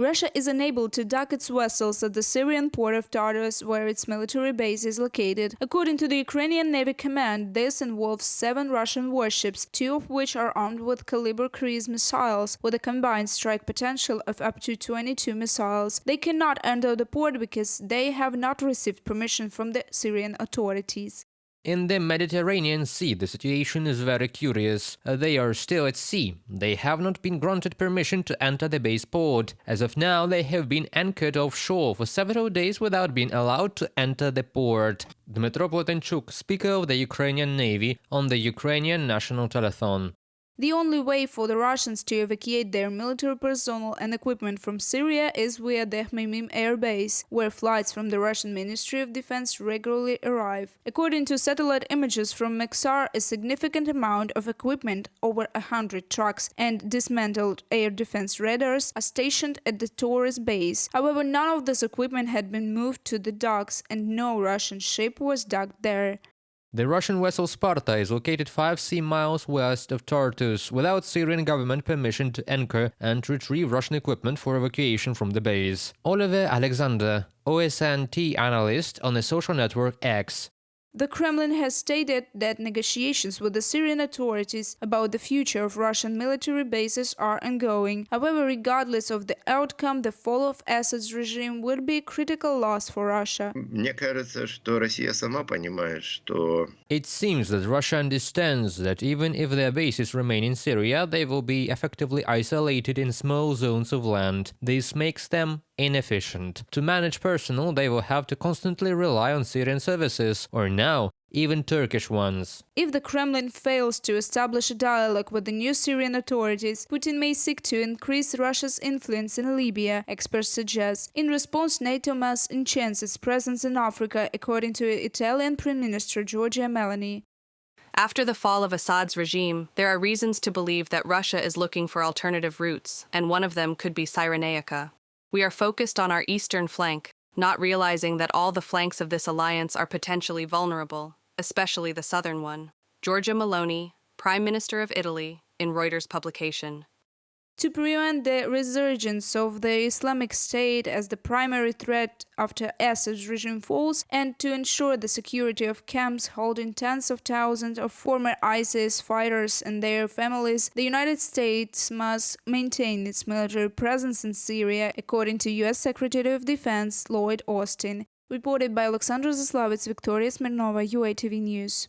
Russia is unable to dock its vessels at the Syrian port of Tartus, where its military base is located. According to the Ukrainian Navy Command, this involves 7 Russian warships, 2 of which are armed with caliber cruise missiles, with a combined strike potential of up to 22 missiles. They cannot enter the port because they have not received permission from the Syrian authorities. In the Mediterranean Sea, the situation is very curious. They are still at sea. They have not been granted permission to enter the base port. As of now, they have been anchored offshore for several days without being allowed to enter the port. Dmytro Platenchuk, Speaker of the Ukrainian Navy, on the Ukrainian National Telethon. The only way for the Russians to evacuate their military personnel and equipment from Syria is via the Khmeimim air base, where flights from the Russian Ministry of Defense regularly arrive. According to satellite images from Mexar, a significant amount of equipment, over 100 trucks and dismantled air defense radars, are stationed at the tourist base. However, none of this equipment had been moved to the docks, and no Russian ship was docked there. The Russian vessel Sparta is located 5 sea miles west of Tartus, without Syrian government permission to anchor and retrieve Russian equipment for evacuation from the base. Oliver Alexander, OSNT analyst on the social network X. The Kremlin has stated that negotiations with the Syrian authorities about the future of Russian military bases are ongoing. However, regardless of the outcome, the fall of Assad's regime would be a critical loss for Russia. It seems that Russia understands that even if their bases remain in Syria, they will be effectively isolated in small zones of land. This makes them inefficient. To manage personnel, they will have to constantly rely on Syrian services, or now, even Turkish ones. If the Kremlin fails to establish a dialogue with the new Syrian authorities, Putin may seek to increase Russia's influence in Libya, experts suggest. In response, NATO must enhance its presence in Africa, according to Italian Prime Minister Giorgia Meloni. After the fall of Assad's regime, there are reasons to believe that Russia is looking for alternative routes, and one of them could be Cyrenaica. We are focused on our eastern flank, not realizing that all the flanks of this alliance are potentially vulnerable, especially the southern one. Giorgia Meloni, Prime Minister of Italy, in Reuters publication. To prevent the resurgence of the Islamic State as the primary threat after Assad's regime falls, and to ensure the security of camps holding tens of thousands of former ISIS fighters and their families, the United States must maintain its military presence in Syria, according to U.S. Secretary of Defense Lloyd Austin. Reported by Alexandra Zaslavets, Victoria Smirnova, UATV News.